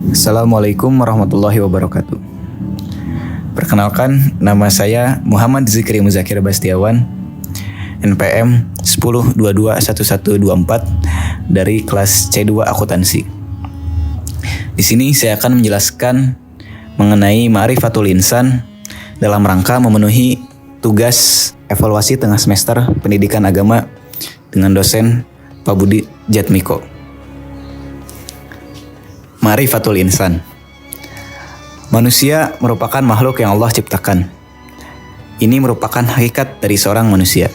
Assalamualaikum warahmatullahi wabarakatuh. Perkenalkan, nama saya Muhammad Zikri Muzakir Bastiawan, NPM 10221124 dari kelas C2 Akuntansi. Di sini saya akan menjelaskan mengenai Ma'rifatul Insan dalam rangka memenuhi tugas evaluasi tengah semester pendidikan agama dengan dosen Pak Budi Jatmiko. Ma'rifatul Insan. Manusia merupakan makhluk yang Allah ciptakan. Ini merupakan hakikat dari seorang manusia.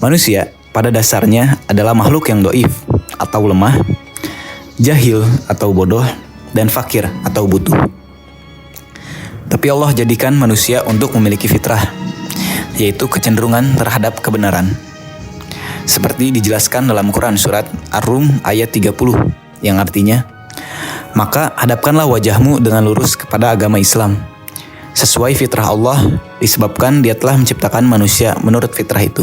Manusia pada dasarnya adalah makhluk yang dhaif atau lemah, jahil atau bodoh, dan fakir atau butuh. Tapi Allah jadikan manusia untuk memiliki fitrah, yaitu kecenderungan terhadap kebenaran. Seperti dijelaskan dalam Quran surat Ar-Rum ayat 30, yang artinya, maka hadapkanlah wajahmu dengan lurus kepada agama Islam, sesuai fitrah Allah, disebabkan Dia telah menciptakan manusia menurut fitrah itu.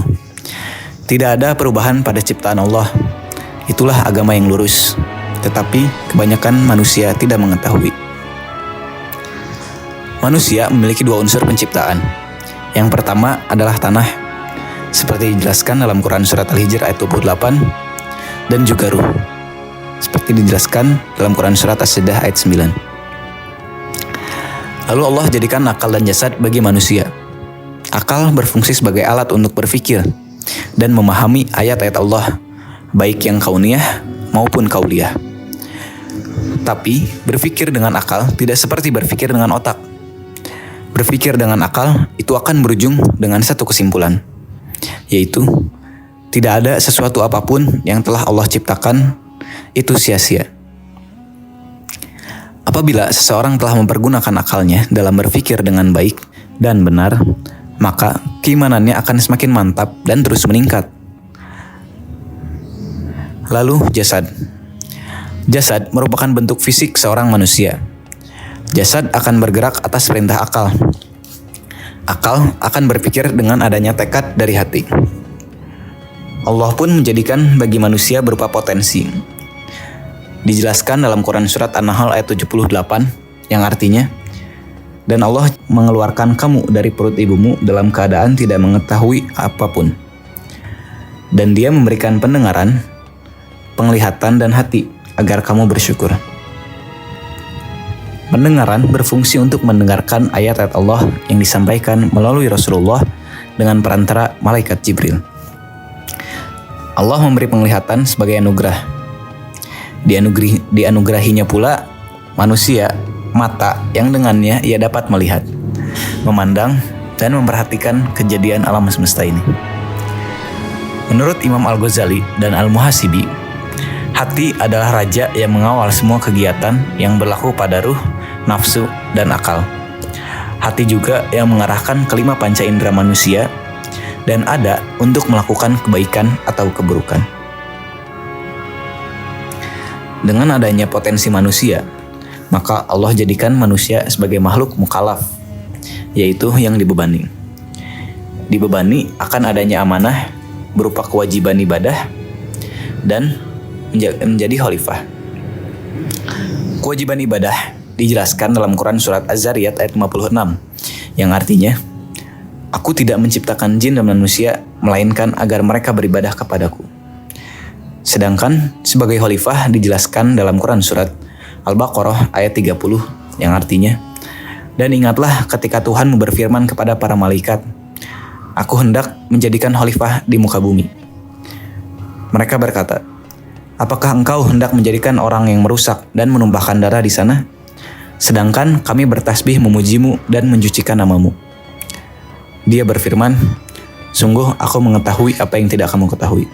Tidak ada perubahan pada ciptaan Allah. Itulah agama yang lurus, tetapi kebanyakan manusia tidak mengetahui. Manusia memiliki dua unsur penciptaan. Yang pertama adalah tanah, seperti dijelaskan dalam Quran surat Al-Hijr ayat 28, dan juga ruh, seperti dijelaskan dalam Quran surat As-Sajdah ayat 9. Lalu Allah jadikan akal dan jasad bagi manusia. Akal berfungsi sebagai alat untuk berpikir dan memahami ayat-ayat Allah, baik yang kauniyah maupun kauliyah. Tapi berpikir dengan akal tidak seperti berpikir dengan otak. Berpikir dengan akal itu akan berujung dengan satu kesimpulan, yaitu tidak ada sesuatu apapun yang telah Allah ciptakan itu sia-sia. Apabila seseorang telah mempergunakan akalnya dalam berpikir dengan baik dan benar, maka keimanannya akan semakin mantap dan terus meningkat. Lalu jasad. Jasad merupakan bentuk fisik seorang manusia. Jasad akan bergerak atas perintah akal. Akal akan berpikir dengan adanya tekad dari hati. Allah pun menjadikan bagi manusia berupa potensi. Dijelaskan dalam Quran surat An-Nahl ayat 78, yang artinya, dan Allah mengeluarkan kamu dari perut ibumu dalam keadaan tidak mengetahui apapun. Dan Dia memberikan pendengaran, penglihatan, dan hati agar kamu bersyukur. Pendengaran berfungsi untuk mendengarkan ayat-ayat Allah yang disampaikan melalui Rasulullah dengan perantara malaikat Jibril. Allah memberi penglihatan sebagai anugerah. Dianugerahinya pula manusia mata yang dengannya ia dapat melihat, memandang, dan memperhatikan kejadian alam semesta ini. Menurut Imam Al-Ghazali dan Al-Muhasibi, hati adalah raja yang mengawal semua kegiatan yang berlaku pada ruh, nafsu, dan akal. Hati juga yang mengarahkan kelima panca indera manusia dan ada untuk melakukan kebaikan atau keburukan. Dengan adanya potensi manusia, maka Allah jadikan manusia sebagai makhluk mukallaf, yaitu yang dibebani. Dibebani akan adanya amanah berupa kewajiban ibadah dan menjadi khalifah. Kewajiban ibadah dijelaskan dalam Quran surat Az-Zariyat ayat 56, yang artinya, Aku tidak menciptakan jin dan manusia, melainkan agar mereka beribadah kepadaku. Sedangkan sebagai khalifah dijelaskan dalam Quran surat Al-Baqarah ayat 30, yang artinya, dan ingatlah ketika Tuhan berfirman kepada para malaikat, Aku hendak menjadikan khalifah di muka bumi. Mereka berkata, Apakah engkau hendak menjadikan orang yang merusak dan menumpahkan darah di sana? Sedangkan kami bertasbih memujimu dan mencucikan namamu. Dia berfirman, Sungguh aku mengetahui apa yang tidak kamu ketahui.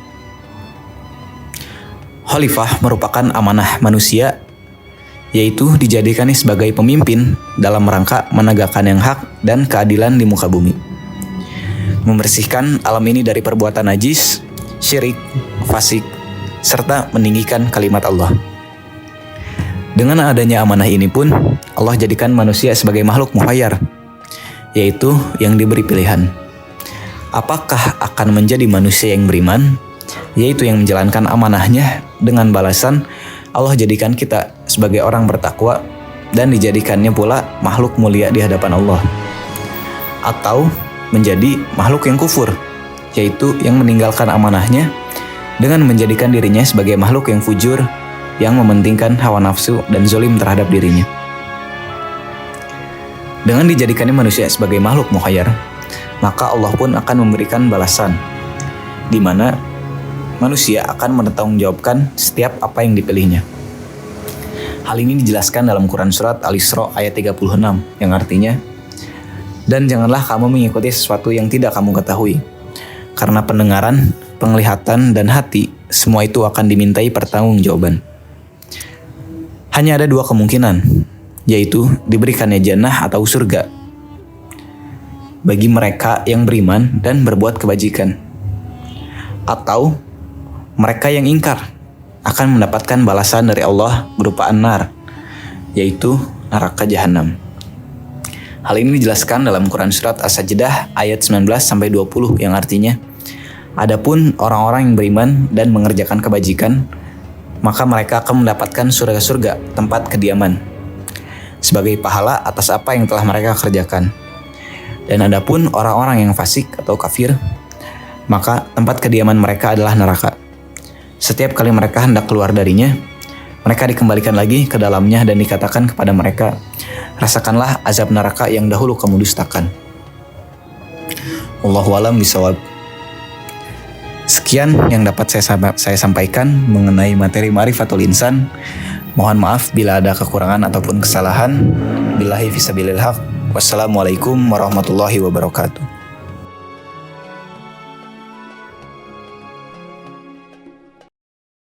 Khalifah merupakan amanah manusia, yaitu dijadikannya sebagai pemimpin dalam rangka menegakkan yang hak dan keadilan di muka bumi. Membersihkan alam ini dari perbuatan najis, syirik, fasik, serta meninggikan kalimat Allah. Dengan adanya amanah ini pun, Allah jadikan manusia sebagai makhluk mukhayyar, yaitu yang diberi pilihan. Apakah akan menjadi manusia yang beriman, yaitu yang menjalankan amanahnya dengan balasan Allah jadikan kita sebagai orang bertakwa dan dijadikannya pula makhluk mulia di hadapan Allah. Atau menjadi makhluk yang kufur, yaitu yang meninggalkan amanahnya dengan menjadikan dirinya sebagai makhluk yang fujur, yang mementingkan hawa nafsu dan zalim terhadap dirinya. Dengan dijadikannya manusia sebagai makhluk mukhayyar, maka Allah pun akan memberikan balasan, di mana manusia akan mempertanggungjawabkan setiap apa yang dipilihnya. Hal ini dijelaskan dalam Quran Surat Al-Isra ayat 36, yang artinya, "Dan janganlah kamu mengikuti sesuatu yang tidak kamu ketahui, karena pendengaran, penglihatan, dan hati, semua itu akan dimintai pertanggungjawaban." Hanya ada dua kemungkinan, yaitu diberikannya jannah atau surga bagi mereka yang beriman dan berbuat kebajikan, atau mereka yang ingkar akan mendapatkan balasan dari Allah berupa an-nar, yaitu neraka jahanam. Hal ini dijelaskan dalam Quran Surat As-Sajdah ayat 19-20 yang artinya, "Adapun orang-orang yang beriman dan mengerjakan kebajikan, maka mereka akan mendapatkan surga-surga tempat kediaman sebagai pahala atas apa yang telah mereka kerjakan. Dan adapun orang-orang yang fasik atau kafir, maka tempat kediaman mereka adalah neraka. Setiap kali mereka hendak keluar darinya, mereka dikembalikan lagi ke dalamnya dan dikatakan kepada mereka, rasakanlah azab neraka yang dahulu kamu dustakan." Wallahu a'lam bishawab. Sekian yang dapat saya sampaikan mengenai materi Ma'rifatul Insan. Mohon maaf bila ada kekurangan ataupun kesalahan. Billahi fisabilil haq. Wassalamualaikum warahmatullahi wabarakatuh.